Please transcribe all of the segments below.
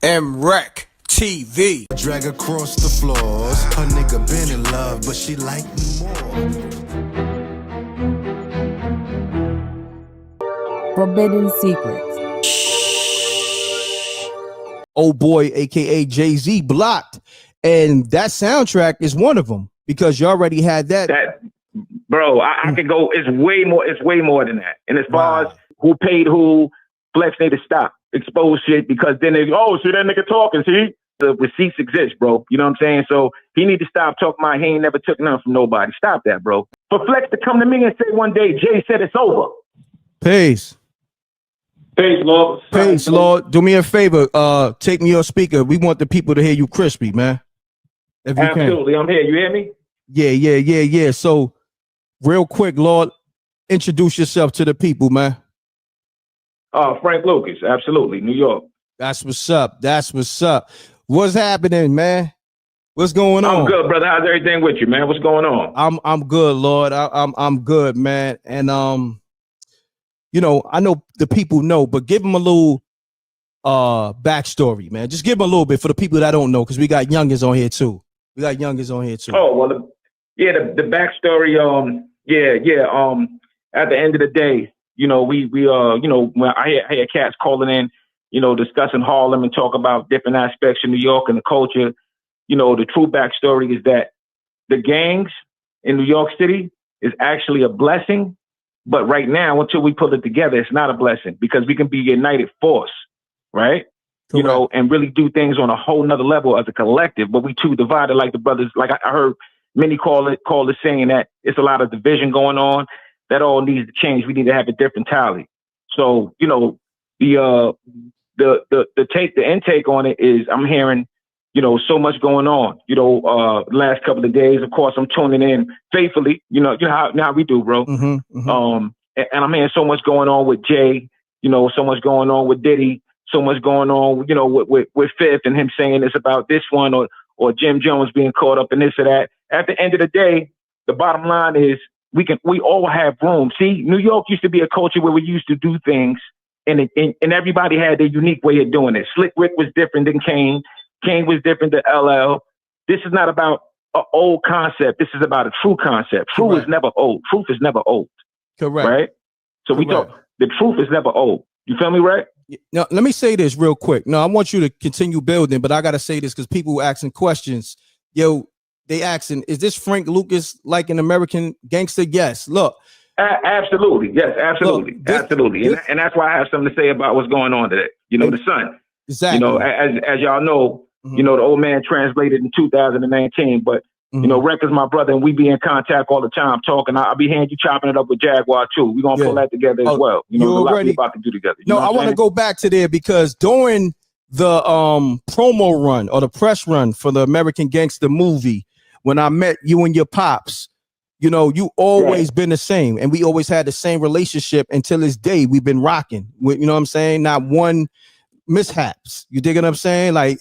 MRecktv. Drag across the floors. Her nigga been in love, but she like me more. Forbidden Secrets. Oh boy, aka Jay-Z, blocked, and that soundtrack is one of them because you already had that. Bro, I could go. It's way more. It's way more than that. And as far as who paid who, Flex need to stop expose shit because then they see that nigga talking. See, the receipts exist, bro. You know what I'm saying? So he need to stop talking about he ain't never took nothing from nobody. Stop that, bro. For Flex to come to me and say one day Jay said it's over. Peace. Peace, Lord. Peace, Lord. Do me a favor. Take me your speaker. We want the people to hear you crispy, man. If you Absolutely. can. I'm here. You hear me? Yeah. So, real quick, Lord, introduce yourself to the people, man. Frank Lucas. Absolutely. New York. That's what's up. What's happening, man? What's going on? I'm good, brother. How's everything with you, man? What's going on? I'm good, Lord. I'm good, man. And you know, I know the people know, but give them a little backstory, man. Just give them a little bit for the people that don't know, because we got youngins on here too. Oh, well, the backstory. At the end of the day, you know, we when I had cats calling in, you know, discussing Harlem and talk about different aspects of New York and the culture. You know, the true backstory is that the gangs in New York City is actually a blessing. But right now, until we pull it together, it's not a blessing because we can be a united force, right? Correct. You know, and really do things on a whole nother level as a collective. But we too divided like the brothers. Like I heard many callers saying that it's a lot of division going on. That all needs to change. We need to have a different tally. So, you know, the intake on it is I'm hearing, you know, so much going on. You know, last couple of days, of course, I'm tuning in faithfully. You know how we do, bro. Mm-hmm. And I'm hearing so much going on with Jay. You know, so much going on with Diddy. So much going on, you know, with Fifth and him saying it's about this one or Jim Jones being caught up in this or that. At the end of the day, the bottom line is we all have room. See, New York used to be a culture where we used to do things and everybody had their unique way of doing it. Slick Rick was different than Kane. Kane was different than LL. This is not about an old concept. This is about a true concept. Truth is never old. Truth is never old. Correct. Right? So we talk, the truth is never old. You feel me, right? Now, let me say this real quick. No, I want you to continue building, but I got to say this because people asking questions. Yo, they asking, is this Frank Lucas like an American gangster? Yes. Look. Absolutely. Yes, absolutely. Look, absolutely. And that's why I have something to say about what's going on today. You know, the sun. Exactly. You know, as y'all know, you know, the old man translated in 2019, but you know, Reck is my brother and we be in contact all the time talking. I'll be hearing you chopping it up with Jaguar too. We're going to pull that together as well. You know, there's a lot we about to do together. You know I want to go back to there because during the promo run or the press run for the American Gangster movie, when I met you and your pops, you know, you always been the same and we always had the same relationship until this day. We've been rocking with, you know what I'm saying? Not one mishaps. You dig what I'm saying? Like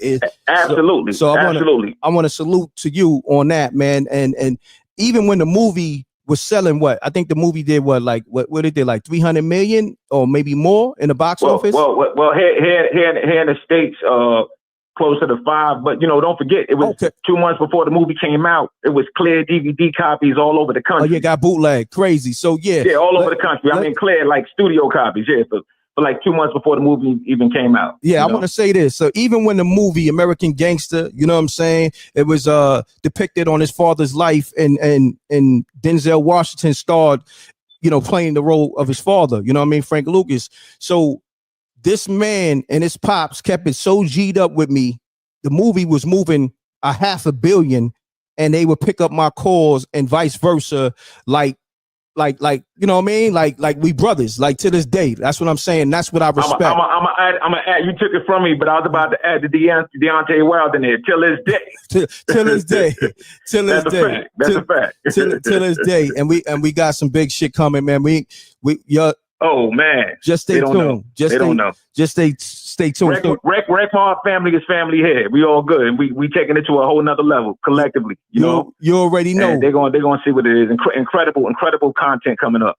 absolutely. So I want to salute to you on that, man. And even when the movie was selling, what I think the movie did, what it did, like 300 million or maybe more in the box office. Well, here in the States, closer to 5. But you know, don't forget, it was 2 months before the movie came out. It was clear DVD copies all over the country. Oh, yeah, got bootleg, crazy. So yeah, all over the country. I mean, clear like studio copies. Yeah. For like 2 months before the movie even came out. Yeah, I want to say this. So even when the movie American Gangster, you know what I'm saying, it was depicted on his father's life and Denzel Washington starred, you know, playing the role of his father, you know what I mean, Frank Lucas. So this man and his pops kept it so G'd up with me. The movie was moving $500 million and they would pick up my calls and vice versa, like you know what I mean, like we brothers, like to this day. That's what I'm saying. That's what I respect. I'm gonna add. You took it from me, but I was about to add the Deontay Wilder in there. Till this day. till this day. That's a fact. Till this day. And we got some big shit coming, man. Oh man. Just stay tuned. Just stay tuned. Reck my family is family here. We all good. And we taking it to a whole nother level collectively. You know? You already know. And they're gonna see what it is. Incredible content coming up.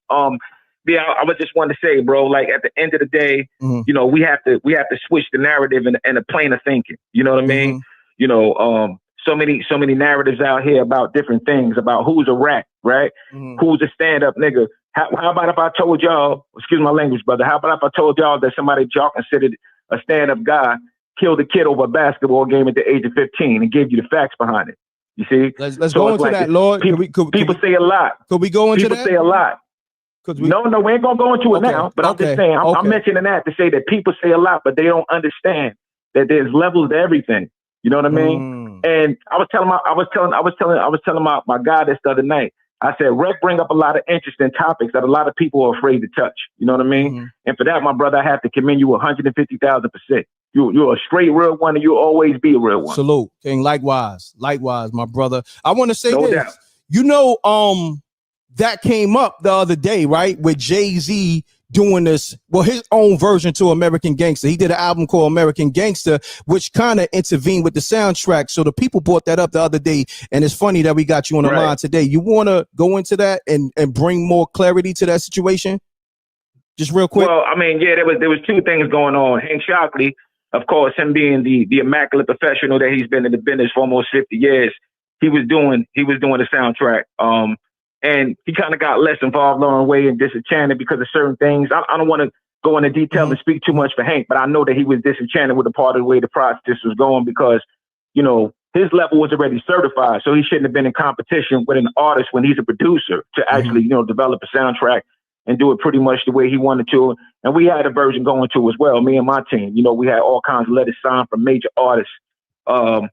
Yeah, I was just wanting to say, bro, like at the end of the day, you know, we have to switch the narrative and the plane of thinking. You know what I mean? You know, so many narratives out here about different things, about who's a rat, right? Who's a stand-up nigga. How about if I told y'all, excuse my language, brother, how about if I told y'all that somebody y'all considered a stand-up guy killed a kid over a basketball game at the age of 15 and gave you the facts behind it? You see? Let's go into that, Lord. People say a lot. Could we go into that? People say a lot. No, we ain't gonna go into it now. But I'm just saying, I'm mentioning that to say that people say a lot, but they don't understand that there's levels to everything. You know what I mean? And I was telling my guy this the other night. I said, Rec bring up a lot of interesting topics that a lot of people are afraid to touch. You know what I mean? And for that, my brother, I have to commend you 150,000%. You're a straight real one, and you'll always be a real one. Salute, King. Likewise, my brother. I want to say no this. Doubt. You know, that came up the other day, right? With Jay-Z doing this, well, his own version to American Gangster. He did an album called American Gangster, which kind of intervened with the soundtrack. So the people brought that up the other day, and it's funny that we got you on the line today. You want to go into that and bring more clarity to that situation? Just real quick. Well, I mean, yeah, there was two things going on. Hank Shockley, of course, him being the immaculate professional that he's been in the business for almost 50 years, he was doing the soundtrack. And he kind of got less involved along the way and disenchanted because of certain things. I don't want to go into detail and speak too much for Hank, but I know that he was disenchanted with the part of the way the process was going because, you know, his level was already certified. So he shouldn't have been in competition with an artist when he's a producer to actually, you know, develop a soundtrack and do it pretty much the way he wanted to. And we had a version going to as well, me and my team. You know, we had all kinds of letters signed from major artists. And,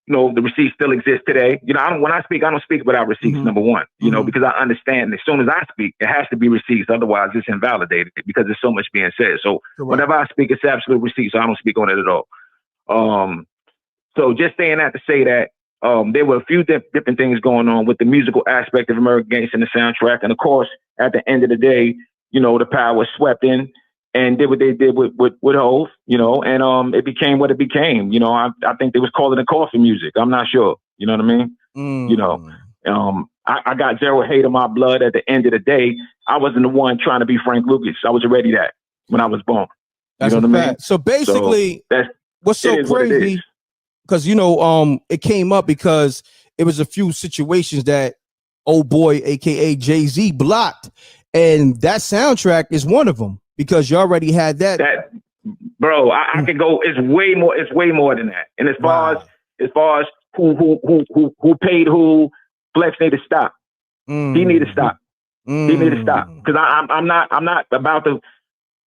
you know, the receipts still exist today. You know, when I speak, I don't speak without receipts, number one, you know, because I understand as soon as I speak, it has to be receipts. Otherwise, it's invalidated because there's so much being said. So whenever I speak, it's absolute receipts. So I don't speak on it at all. So just saying that to say that there were a few different things going on with the musical aspect of American Gangster and the soundtrack. And of course, at the end of the day, you know, the power was swept in and did what they did with Hov, you know, and it became what it became. You know, I think they was calling it coffee music. I'm not sure. You know what I mean? You know, I got zero hate in my blood. At the end of the day, I wasn't the one trying to be Frank Lucas. I was already that when I was born. That's you know what I mean? So basically, what's so crazy? Because, you know, it came up because it was a few situations that old boy, aka Jay-Z, blocked, and that soundtrack is one of them because you already had that. Bro, I could go. It's way more. It's way more than that. And as far as who paid who, Flex need to stop. He need to stop. He need to stop because I'm not about to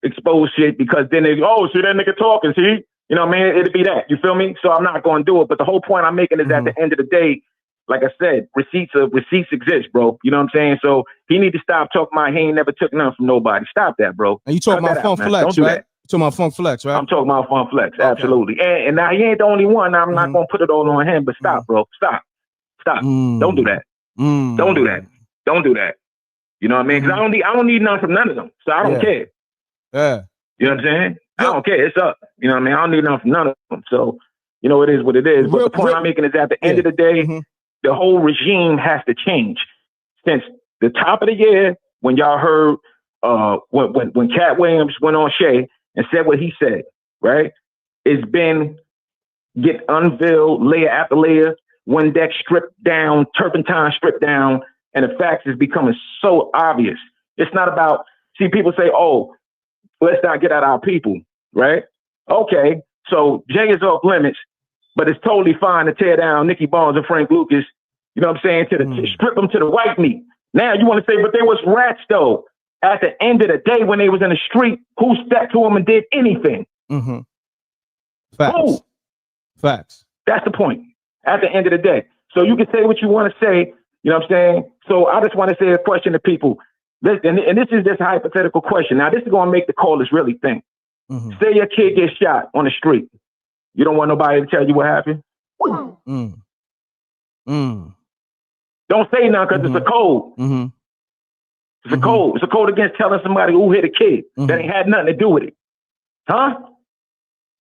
expose shit because then they see that nigga talking. See. You know what I mean? It'd be that. You feel me? So I'm not going to do it. But the whole point I'm making is at the end of the day, like I said, receipts exist, bro. You know what I'm saying? So he need to stop talking about he ain't never took nothing from nobody. Stop that, bro. And you talking about Funk Flex, right? You talking about Funk Flex, right? I'm talking about Funk Flex, absolutely. And now he ain't the only one. Now I'm not going to put it all on him, but stop, bro. Stop. Don't do that. Don't do that. Don't do that. You know what I mean? Because I don't need none from none of them. So I don't care. Yeah. You know what I'm saying? I don't care. It's up. You know what I mean? I don't need nothing from none of them. So, you know, it is what it is. But the point I'm making is at the end of the day, the whole regime has to change. Since the top of the year, when y'all heard when Cat Williams went on Shay and said what he said, right? It's been get unveiled layer after layer, one deck stripped down, turpentine stripped down, and the facts is becoming so obvious. It's not about, see, people say, oh, let's not get at our people, right? Okay, so Jay is off limits, but it's totally fine to tear down Nicky Barnes and Frank Lucas, you know what I'm saying, to strip them to the white meat. Now you want to say, but they was rats though. At the end of the day, when they was in the street, who stepped to them and did anything? Facts. Who? Facts. That's the point. At the end of the day. So you can say what you want to say, you know what I'm saying? So I just want to say a question to people. And this is just a hypothetical question. Now, this is going to make the callers really think. Say your kid gets shot on the street. You don't want nobody to tell you what happened? Don't say nothing because it's a code. It's a code. It's a code against telling somebody who hit a kid that ain't had nothing to do with it. Huh?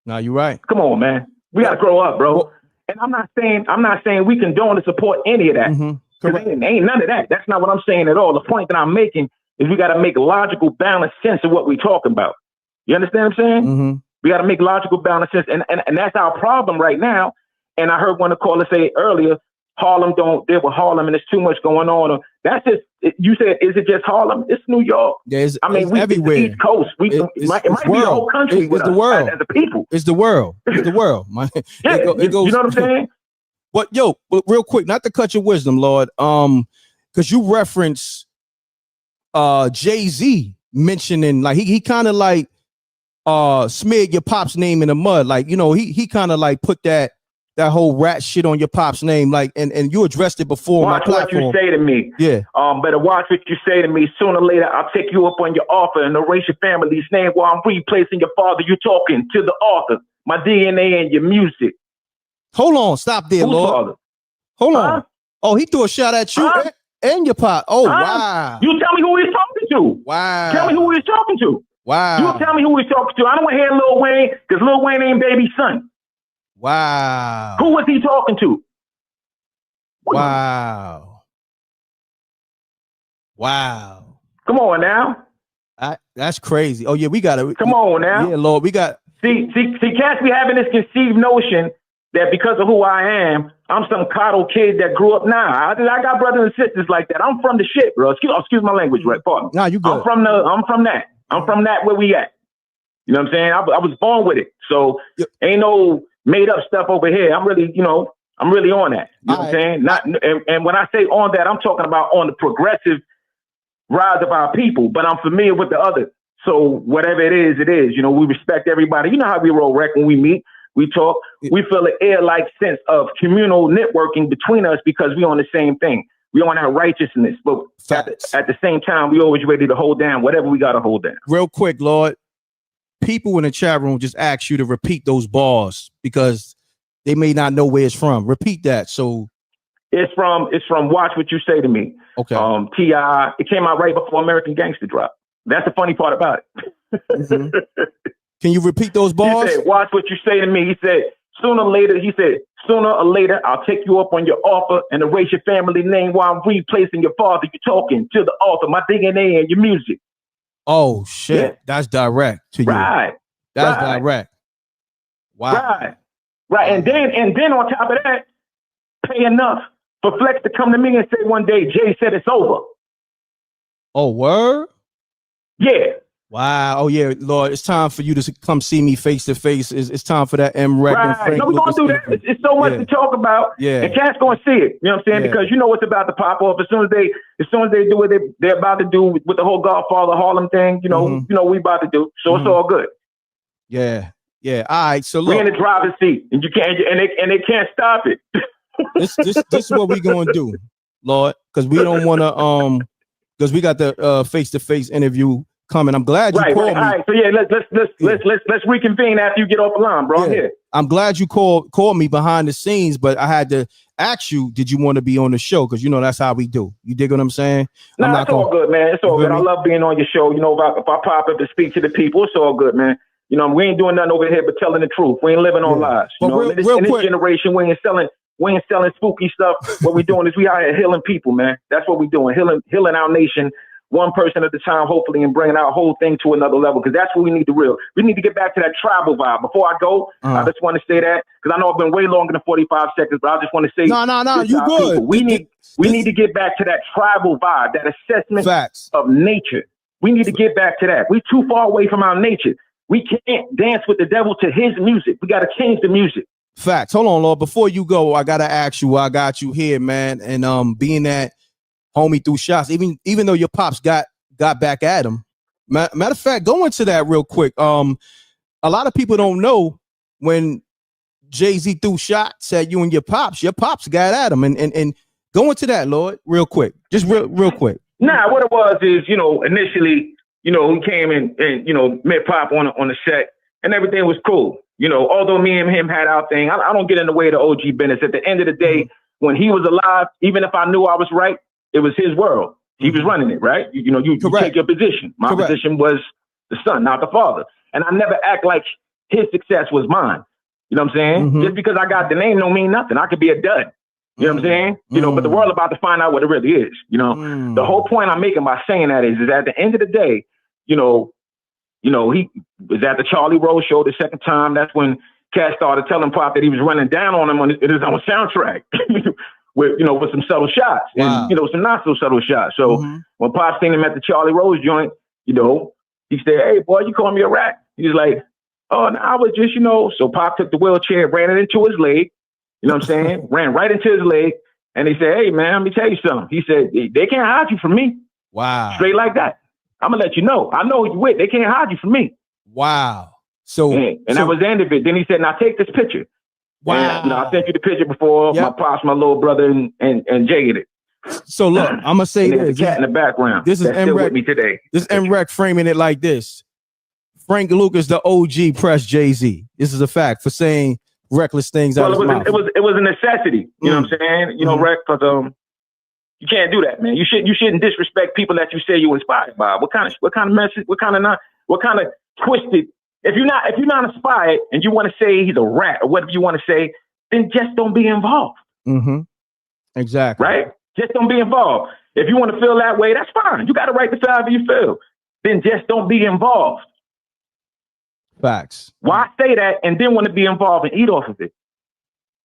No, you're right. Come on, man. We got to grow up, bro. Well, and I'm not saying we condone to support any of that. Ain't none of that. That's not what I'm saying at all. The point that I'm making is we got to make logical, balanced sense of what we're talking about. You understand what I'm saying? Mm-hmm. We got to make logical, balanced sense. And that's our problem right now. And I heard one of the callers say earlier, Harlem don't deal with Harlem and there's too much going on. That's just, you said, is it just Harlem? It's New York. Yeah, I mean, we everywhere. It's the East Coast. It might be the whole country with the world. as a people. It's the world. It's the world. Yeah, it goes, you know what I'm saying? But yo, real quick, not to cut your wisdom, Lord, because you reference Jay-Z mentioning, like, he kind of like smeared your pop's name in the mud. Like, you know, he kind of like put that whole rat shit on your pop's name, like, and you addressed it before. Watch what you say to me. Yeah. Better watch what you say to me. Sooner or later, I'll take you up on your offer and erase your family's name while I'm replacing your father. You talking to the author, my DNA and your music. Hold on, stop there, Who's Lord. father? Hold on. Oh, he threw a shot at you and your pop. Oh, wow. You tell me who he's talking to. Wow. Tell me who he's talking to. Wow. You tell me who he's talking to. I don't want to hear Lil Wayne because Lil Wayne ain't baby son. Wow. Who was he talking to? Wow. Wow. Come on now. That's crazy. Oh, yeah, we got it. Come on now. Yeah, Lord, we got. See, cats be having this conceived notion that because of who I am, I'm some coddle kid that grew up. Nah, I got brothers and sisters like that. I'm from the shit, bro. Excuse my language, right? Pardon. Nah, you good. I'm from that. I'm from that where we at. You know what I'm saying? I was born with it. So ain't no made up stuff over here. I'm really on that. You know what I'm saying? And when I say on that, I'm talking about on the progressive rise of our people, but I'm familiar with the other. So whatever it is, it is. You know, we respect everybody. You know how we roll, Reck, when we meet, we talk, we feel an air-like sense of communal networking between us because we on the same thing. We on our righteousness, but at the same time, we always ready to hold down whatever we got to hold down. Real quick, Lord, people in the chat room just ask you to repeat those bars because they may not know where it's from. Repeat that. So it's from Watch What You Say to Me. Okay. T.I. It came out right before American Gangster dropped. That's the funny part about it. Mm-hmm. Can you repeat those bars? He said, watch what you say to me. He said, sooner or later, I'll take you up on your offer and erase your family name while I'm replacing your father. You're talking to the author, my DNA and your music. Oh, shit. Yeah. That's direct to you. Right. That's direct. Wow. Right. And then on top of that, pay enough for Flex to come to me and say one day, Jay said it's over. Oh, word? Yeah. Wow. Oh, yeah, Lord, it's time for you to come see me face to face. It's time for that M.Reck. Right. No, we're going to do that. It's so much to talk about. Yeah. And cats going to see it. You know what I'm saying? Yeah. Because you know what's about to pop off. As soon as they do what they're about to do with the whole Godfather Harlem thing, you know we about to do. So it's all good. Yeah. Yeah. All right. So look. We're in the driver's seat and you can't, and they can't stop it. This is what we're going to do, Lord, because we don't want to, because we got the face-to-face interview coming. I'm glad you called me. All right, so yeah, let's reconvene after you get off the line, bro. Yeah. I'm glad you called me behind the scenes, but I had to ask you, did you want to be on the show? Because you know that's how we do. You dig what I'm saying? No, it's all good, man. It's all good. I love being on your show. You know, if I pop up to speak to the people, it's all good, man. You know, we ain't doing nothing over here but telling the truth. We ain't living on lies. You know, in this generation, we ain't selling spooky stuff. What we doing is we out here healing people, man. That's what we doing, healing our nation, one person at a time, hopefully, and bringing our whole thing to another level. Because that's what we need We need to get back to that tribal vibe. Before I go, I just want to say that because I know I've been way longer than 45 seconds, but I just want to say, no, you good. We need to get back to that tribal vibe, that assessment of nature. We need to get back to that. We're too far away from our nature. We can't dance with the devil to his music. We got to change the music. Facts. Hold on, Lord. Before you go, I gotta ask you why I got you here, man. And being that homie threw shots, even though your pops got back at him. Matter of fact, go into that real quick. A lot of people don't know when Jay-Z threw shots at you and your pops got at him. And go into that, Lord, real quick. Just real quick. Nah, what it was is, initially, he came and met Pop on the set and everything was cool. Although me and him had our thing, I don't get in the way of the OG business. At the end of the day, when he was alive, even if I knew I was right, it was his world. He was running it, right? You take your position. My position was the son, not the father. And I never act like his success was mine. You know what I'm saying? Just because I got the name don't mean nothing. I could be a dud. You know what I'm saying? You know, but the world about to find out what it really is. You know, the whole point I'm making by saying that is at the end of the day, you know, he was at the Charlie Rose show the second time. That's when Cat started telling Pop that he was running down on him on his own soundtrack with some subtle shots and, some not so subtle shots. So when Pop seen him at the Charlie Rose joint, you know, he said, "Hey, boy, you call me a rat?" He was like, "Oh, no, I was just, So Pop took the wheelchair, ran it into his leg. You know what I'm saying? Ran right into his leg. And he said, "Hey, man, let me tell you something." He said, "They can't hide you from me." Wow. Straight like that. I'm going to let you know. I know who you with. They can't hide you from me. Wow. So that was the end of it. Then he said, "Now take this picture." Wow. And, I sent you the picture before. My pops, my little brother, and Jay in it. So look, I'm gonna say this. The cat in the background. This is still with me today. This M.Reck framing it like this: Frank Lucas, the OG, pressed Jay-Z. This is a fact for saying reckless things out of his mouth. It was a necessity. You know what I'm saying? You know, Reck, because you can't do that, man. You shouldn't disrespect people that you say you inspired by. What kind of message? What kind of twisted? If you're not inspired and you want to say he's a rat or whatever you want to say, then just don't be involved. Exactly. Right? Just don't be involved. If you want to feel that way, that's fine. You got to right to feel however you feel. Then just don't be involved. Facts. Why say that and then want to be involved and eat off of it?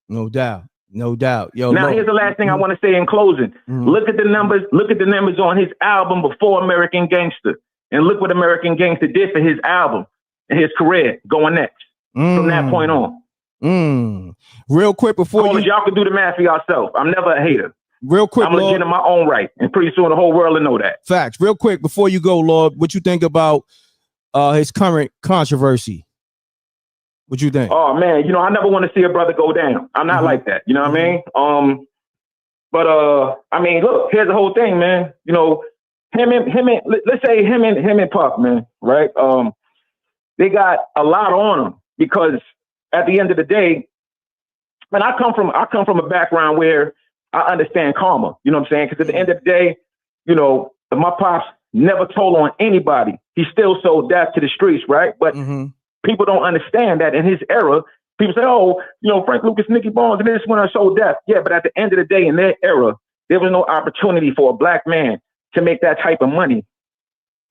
No doubt. No doubt. Yo. Now here's the last thing I want to say in closing. Look at the numbers. Look at the numbers on his album before American Gangster, and look what American Gangster did for his album and his career going next from that point on. Real quick before y'all can do the math for yourself. I'm never a hater. Real quick, I'm legit in my own right, and pretty soon the whole world will know that. Facts. Real quick before you go, Lord, what you think about his current controversy? What you think? Oh man, I never want to see a brother go down. I'm not like that. You know what I mean? But I mean, look, here's the whole thing, man. Let's say him and Puff, man, right? They got a lot on them because at the end of the day, man, I come from a background where I understand karma. You know what I'm saying? Because at the end of the day, my pops never told on anybody. He still sold death to the streets, right? But people don't understand that in his era, people say, "Oh, Frank Lucas, Nicky Barnes, and this one I sold death." Yeah, but at the end of the day, in their era, there was no opportunity for a black man to make that type of money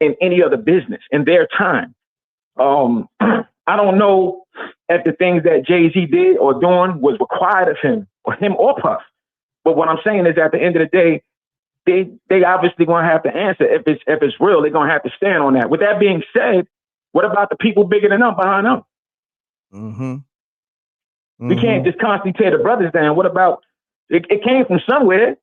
in any other business in their time. I don't know if the things that Jay-Z did or doing was required of him or Puff. But what I'm saying is at the end of the day, they obviously going to have to answer. If it's real, they're going to have to stand on that. With that being said, what about the people bigger than them behind them? We can't just constantly tear the brothers down. What about it came from somewhere?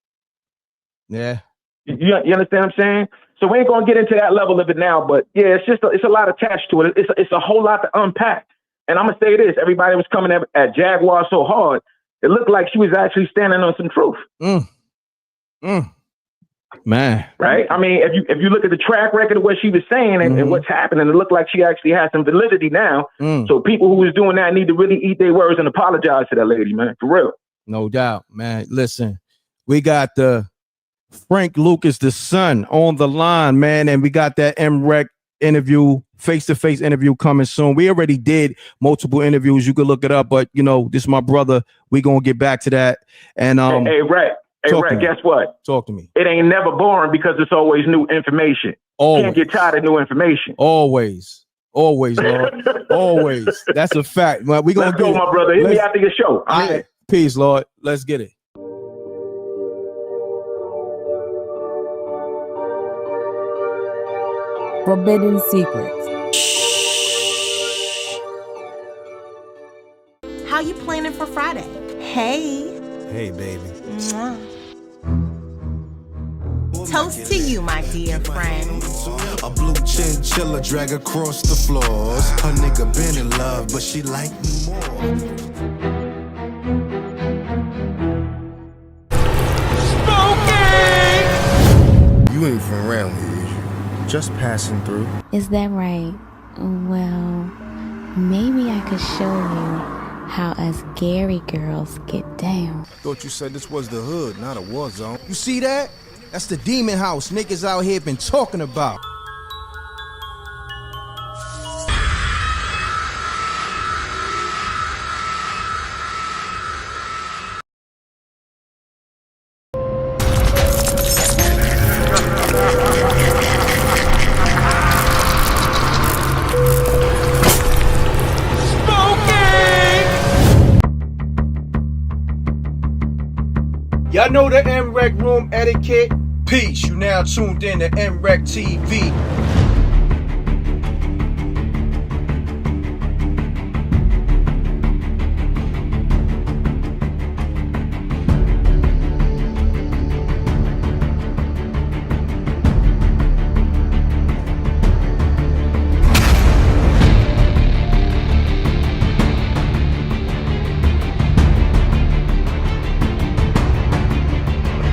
Yeah. You understand what I'm saying? So we ain't gonna get into that level of it now, but yeah, it's a lot attached to it. It's a whole lot to unpack. And I'm gonna say this: everybody was coming at Jaguar so hard, it looked like she was actually standing on some truth. Man, right? I mean, if you look at the track record of what she was saying and what's happening, it looked like she actually has some validity now. So people who was doing that need to really eat their words and apologize to that lady, man, for real. No doubt, man. Listen, we got the Frank Lucas, the son, on the line, man, and we got that M.Reck interview, face-to-face interview coming soon. We already did multiple interviews. You could look it up, but this is my brother. We gonna get back to that. And hey, Reck. Hey, Reck, guess what? Talk to me. It ain't never boring because it's always new information. Always. Can't get tired of new information. Always, Lord. Always. That's a fact. Man, we gonna go, my brother. Hit me after your show. All right. Peace, Lord. Let's get it. Forbidden Secrets. How you planning for Friday? Hey. Hey, baby. Mwah. Toast to you, my dear friend. A blue chinchilla drag across the floors. Her nigga been in love, but she like me more. You ain't from around here, is you? Just passing through. Is that right? Well, maybe I could show you how us Gary girls get down. Thought you said this was the hood, not a war zone. You see that? That's the demon house niggas out here been talking about. Y'all know the M.Reck room etiquette. Peace. You now tuned in to MRecktv.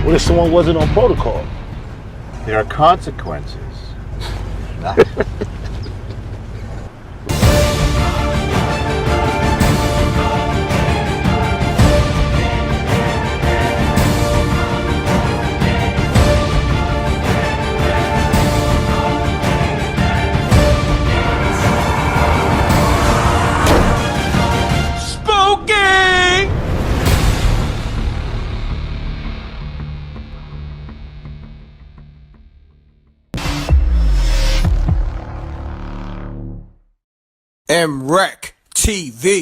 What if someone wasn't on protocol? There are consequences. MRecktv.